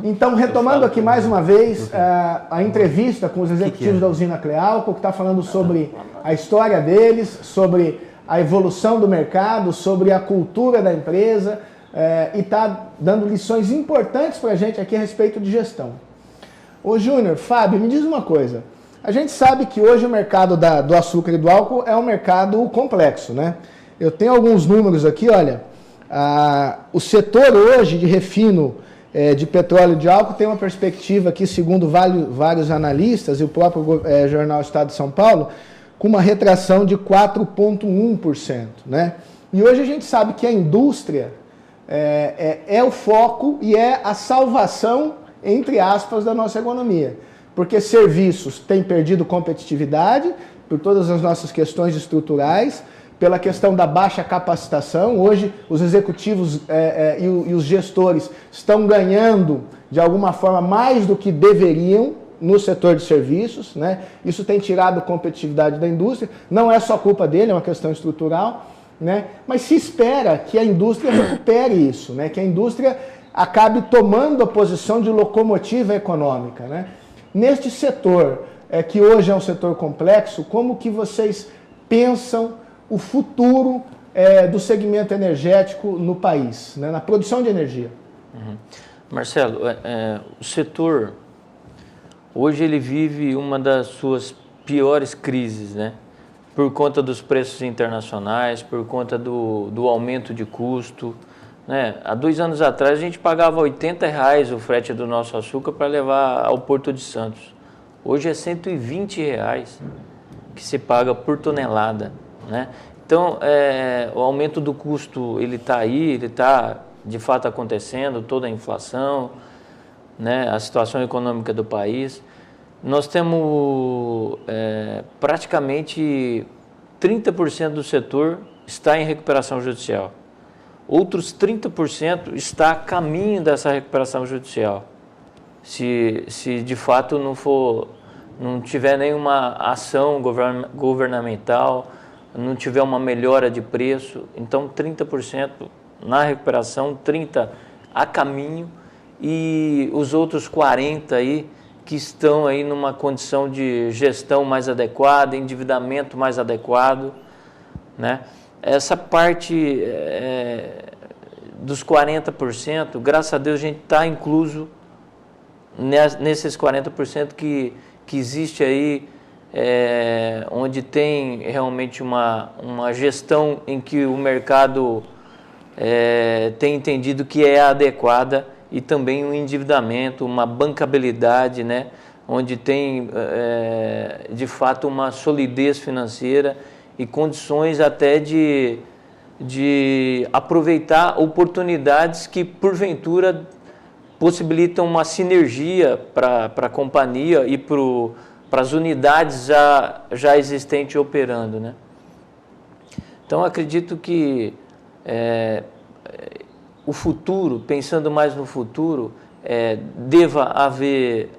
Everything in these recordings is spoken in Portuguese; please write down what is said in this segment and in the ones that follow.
Então, retomando aqui mais uma vez a entrevista com os executivos da usina Clealco, que está falando sobre a história deles, sobre a evolução do mercado, sobre a cultura da empresa, e está dando lições importantes para a gente aqui a respeito de gestão. Ô Júnior, Fábio, me diz uma coisa. A gente sabe que hoje o mercado do açúcar e do álcool é um mercado complexo, né? Eu tenho alguns números aqui, olha. O setor hoje de refino de petróleo e de álcool tem uma perspectiva aqui, segundo vários analistas e o próprio jornal Estado de São Paulo, com uma retração de 4,1%, né? E hoje a gente sabe que a indústria é o foco e é a salvação, entre aspas, da nossa economia. Porque serviços têm perdido competitividade por todas as nossas questões estruturais, pela questão da baixa capacitação. Hoje os executivos e os gestores estão ganhando, de alguma forma, mais do que deveriam no setor de serviços, né? Isso tem tirado competitividade da indústria. Não é só culpa dele, é uma questão estrutural, né? Mas se espera que a indústria recupere isso, né? Que a indústria acabe tomando a posição de locomotiva econômica, né? Neste setor, que hoje é um setor complexo, como que vocês pensam o futuro do segmento energético no país, né? Na produção de energia? Marcelo, o setor, hoje ele vive uma das suas piores crises, né? Por conta dos preços internacionais, por conta do aumento de custo, né? Há 2 anos atrás a gente pagava R$80 o frete do nosso açúcar para levar ao Porto de Santos. Hoje é R$120 que se paga por tonelada, né? Então, o aumento do custo, ele está aí, ele está de fato acontecendo, toda a inflação, né? A situação econômica do país. Nós temos praticamente 30% do setor está em recuperação judicial. Outros 30% está a caminho dessa recuperação judicial. Se de fato não tiver nenhuma ação governamental, não tiver uma melhora de preço, então 30% na recuperação, 30% a caminho, e os outros 40% aí que estão aí numa condição de gestão mais adequada, endividamento mais adequado, né? Essa parte dos 40%, graças a Deus a gente está incluso nesses 40% que existe aí, onde tem realmente uma gestão em que o mercado tem entendido que é adequada, e também um endividamento, uma bancabilidade, né? Onde tem de fato uma solidez financeira e condições até de aproveitar oportunidades que, porventura, possibilitam uma sinergia para a companhia e para as unidades já existentes operando, né? Então, acredito que o futuro, pensando mais no futuro, deva haver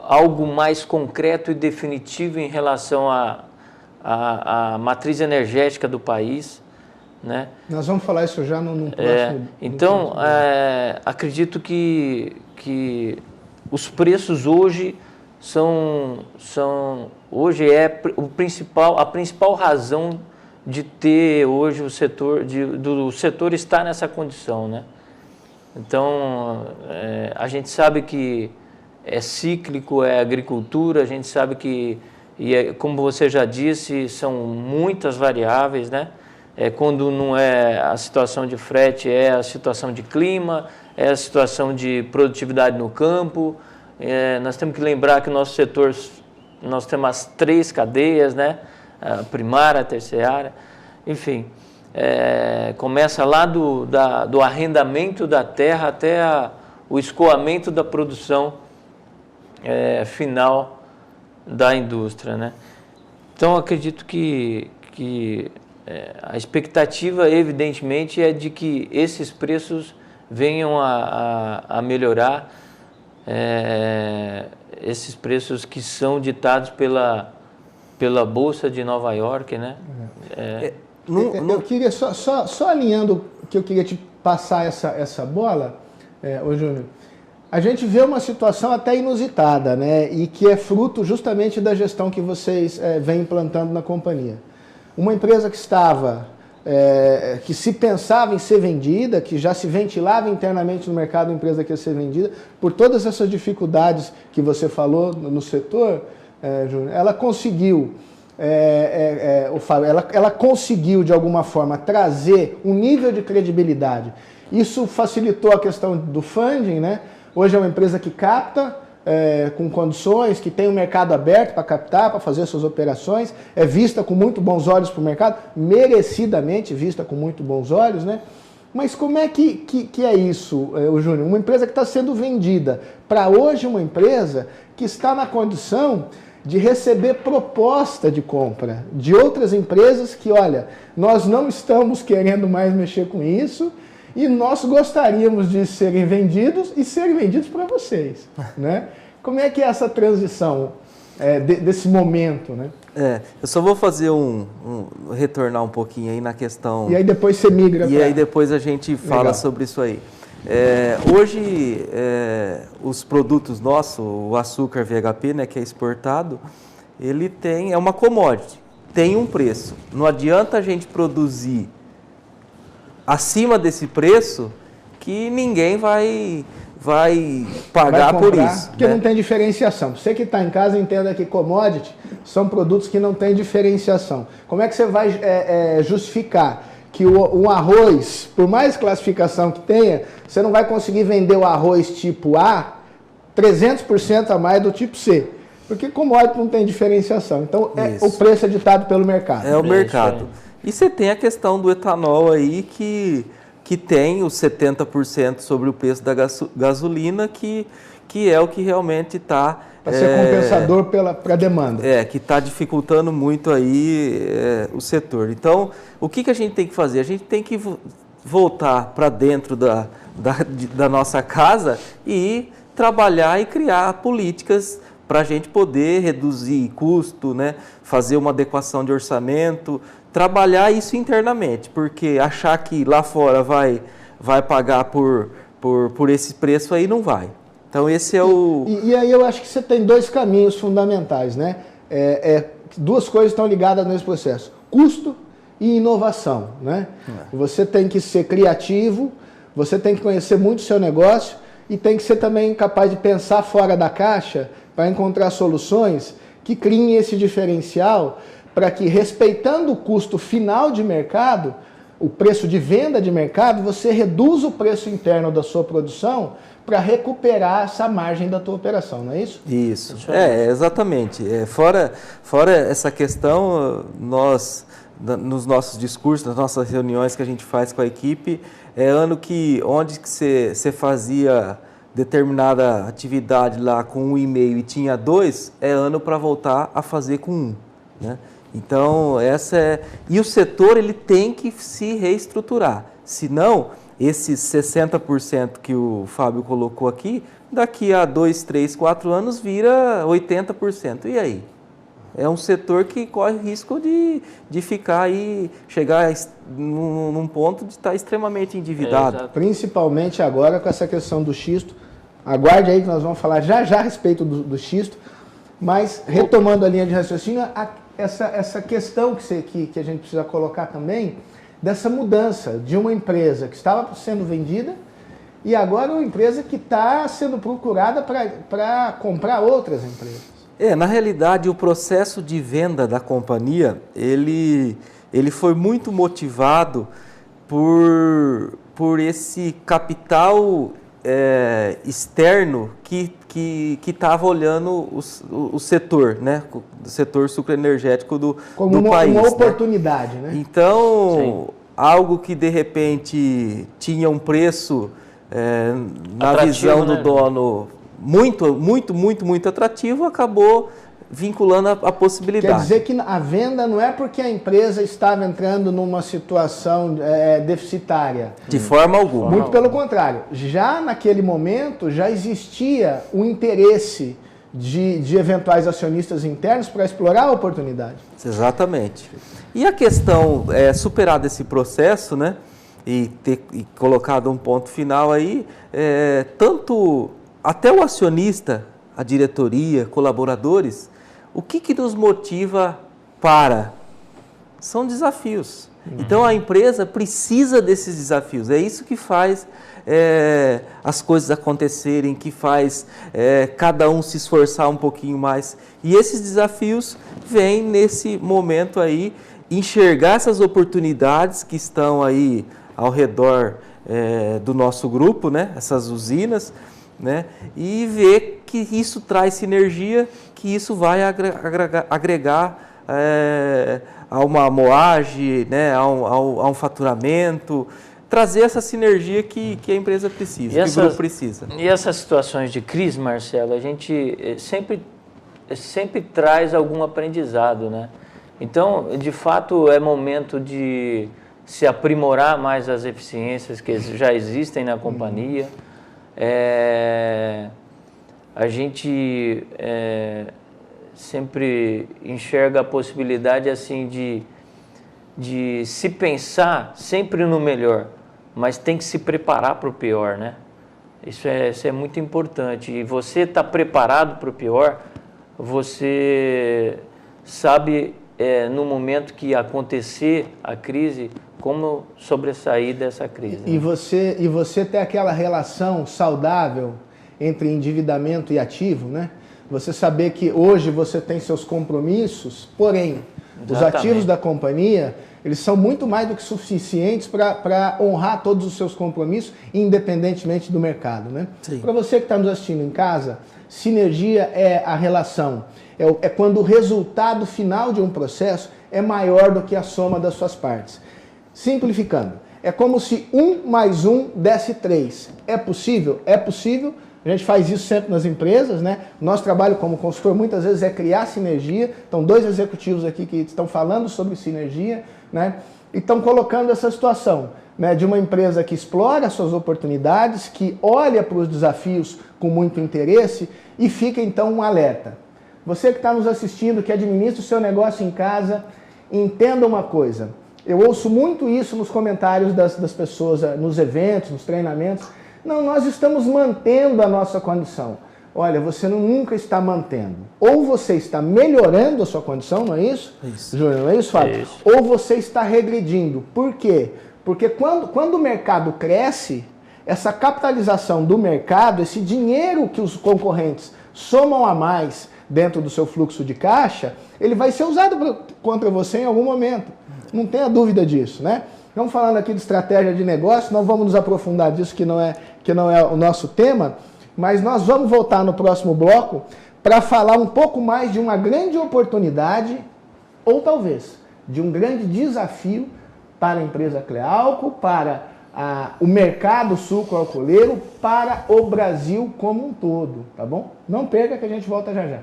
algo mais concreto e definitivo em relação à matriz energética do país, né? Nós vamos falar isso já no próximo... Então, acredito que os preços hoje hoje a principal razão de ter hoje o setor, do setor estar nessa condição, né? Então, a gente sabe que é cíclico, é agricultura, a gente sabe que, como você já disse, são muitas variáveis, né? Quando não é a situação de frete, é a situação de clima, é a situação de produtividade no campo. Nós temos que lembrar que o nosso setor, nós temos as 3 cadeias, né? A primária, a terciária, enfim, começa lá do arrendamento da terra até o escoamento da produção final da indústria, né? Então, acredito que a expectativa, evidentemente, é de que esses preços venham a melhorar, esses preços que são ditados pela Bolsa de Nova York, né? Eu queria, só alinhando, que eu queria te passar essa bola, Ô Júnior, a gente vê uma situação até inusitada, né? E que é fruto justamente da gestão que vocês vêm implantando na companhia. Uma empresa que estava, que se pensava em ser vendida, que já se ventilava internamente no mercado, uma empresa que ia ser vendida, por todas essas dificuldades que você falou no setor, Júnior, ela conseguiu, ela conseguiu de alguma forma trazer um nível de credibilidade. Isso facilitou a questão do funding, né? Hoje é uma empresa que capta com condições, que tem um mercado aberto para captar, para fazer suas operações, é vista com muito bons olhos para o mercado, merecidamente vista com muito bons olhos, né? Mas como é que é isso, Júnior? Uma empresa que está sendo vendida para hoje uma empresa que está na condição de receber proposta de compra de outras empresas que, olha, nós não estamos querendo mais mexer com isso, e nós gostaríamos de serem vendidos e serem vendidos para vocês, né? Como é que é essa transição desse momento, né? Eu só vou fazer retornar um pouquinho aí na questão... E aí depois você migra E aí depois a gente fala sobre isso aí. Hoje, os produtos nossos, o açúcar VHP, né, que é exportado, ele é uma commodity, tem um preço. Não adianta a gente produzir acima desse preço que ninguém vai pagar por isso. Porque não tem diferenciação. Você que está em casa, entenda que commodity são produtos que não têm diferenciação. Como é que você vai justificar que um arroz, por mais classificação que tenha, você não vai conseguir vender o arroz tipo A 300% a mais do tipo C? Porque commodity não tem diferenciação. Então, o preço é ditado pelo mercado. É o mercado. E você tem a questão do etanol aí, que tem os 70% sobre o preço da gasolina, que é o que realmente está... Para ser compensador para a demanda. Que está dificultando muito aí o setor. Então, o que a gente tem que fazer? A gente tem que voltar para dentro da nossa casa e trabalhar e criar políticas para a gente poder reduzir custo, né? Fazer uma adequação de orçamento, trabalhar isso internamente, porque achar que lá fora vai pagar por esse preço aí, não vai. Então esse é o... E aí eu acho que você tem dois caminhos fundamentais, né? Duas coisas estão ligadas nesse processo: custo e inovação, né? Você tem que ser criativo, você tem que conhecer muito o seu negócio e tem que ser também capaz de pensar fora da caixa para encontrar soluções que criem esse diferencial, para que, respeitando o custo final de mercado, o preço de venda de mercado, você reduza o preço interno da sua produção para recuperar essa margem da tua operação, não é isso? Isso, exatamente. Fora essa questão, nós, nos nossos discursos, nas nossas reuniões que a gente faz com a equipe, onde que você fazia determinada atividade lá com 1,5 e tinha 2, é ano para voltar a fazer com 1, né? Então, e o setor ele tem que se reestruturar, senão esses 60% que o Fábio colocou aqui, daqui a 2, 3, 4 anos vira 80%. E aí? É um setor que corre risco de ficar aí, chegar num ponto de estar extremamente endividado. Principalmente agora com essa questão do xisto. Aguarde aí que nós vamos falar já a respeito do xisto, mas retomando a linha de raciocínio, essa questão que a gente precisa colocar também, dessa mudança de uma empresa que estava sendo vendida e agora uma empresa que está sendo procurada para comprar outras empresas. Na realidade, o processo de venda da companhia, ele foi muito motivado por esse capital externo que estava olhando o setor, né? O setor sucroenergético do país. Como uma oportunidade, né? Então, algo que de repente tinha um preço na visão do dono muito atrativo, acabou vinculando a possibilidade. Quer dizer que a venda não é porque a empresa estava entrando numa situação deficitária. De forma alguma. Muito pelo contrário. Já naquele momento, já existia um interesse de eventuais acionistas internos para explorar a oportunidade. Exatamente. E a questão, superado esse processo, né? e ter colocado um ponto final aí, tanto até o acionista, a diretoria, colaboradores, o que nos motiva para? São desafios. Então a empresa precisa desses desafios, é isso que faz as coisas acontecerem, que faz cada um se esforçar um pouquinho mais. E esses desafios vêm nesse momento aí, enxergar essas oportunidades que estão aí ao redor do nosso grupo, né? Essas usinas, né? E ver que isso traz sinergia, que isso vai agregar a uma moagem, né? a um faturamento, trazer essa sinergia que a empresa precisa, que o grupo precisa. E essas situações de crise, Marcelo, a gente sempre traz algum aprendizado, né? Então, de fato, é momento de se aprimorar mais as eficiências que já existem na companhia. A gente sempre enxerga a possibilidade assim de se pensar sempre no melhor, mas tem que se preparar para o pior, né? Isso é muito importante. E você está preparado para o pior, você sabe no momento que acontecer a crise, como sobressair dessa crise. Né? E você tem aquela relação saudável entre endividamento e ativo, né? Você saber que hoje você tem seus compromissos, porém, os ativos da companhia, eles são muito mais do que suficientes para honrar todos os seus compromissos, independentemente do mercado, né? Para você que está nos assistindo em casa, sinergia é a relação, é quando o resultado final de um processo é maior do que a soma das suas partes. Simplificando, é como se 1 mais 1 desse 3. É possível? É possível. A gente faz isso sempre nas empresas, né? Nosso trabalho como consultor muitas vezes é criar sinergia. Então, 2 executivos aqui que estão falando sobre sinergia, né? E estão colocando essa situação, né, de uma empresa que explora suas oportunidades, que olha para os desafios com muito interesse e fica então um alerta. Você que está nos assistindo, que administra o seu negócio em casa, entenda uma coisa. Eu ouço muito isso nos comentários das pessoas, nos eventos, nos treinamentos. Não, nós estamos mantendo a nossa condição. Olha, você nunca está mantendo. Ou você está melhorando a sua condição, não é isso? Isso. Júnior, não é isso, Fábio? É isso. Ou você está regredindo. Por quê? Porque quando o mercado cresce, essa capitalização do mercado, esse dinheiro que os concorrentes somam a mais dentro do seu fluxo de caixa, ele vai ser usado contra você em algum momento. Não tenha dúvida disso, né? Estamos falando aqui de estratégia de negócio, não vamos nos aprofundar disso que não é o nosso tema, mas nós vamos voltar no próximo bloco para falar um pouco mais de uma grande oportunidade, ou talvez de um grande desafio para a empresa Clealco, para o mercado sucroalcooleiro, para o Brasil como um todo, tá bom? Não perca que a gente volta já já.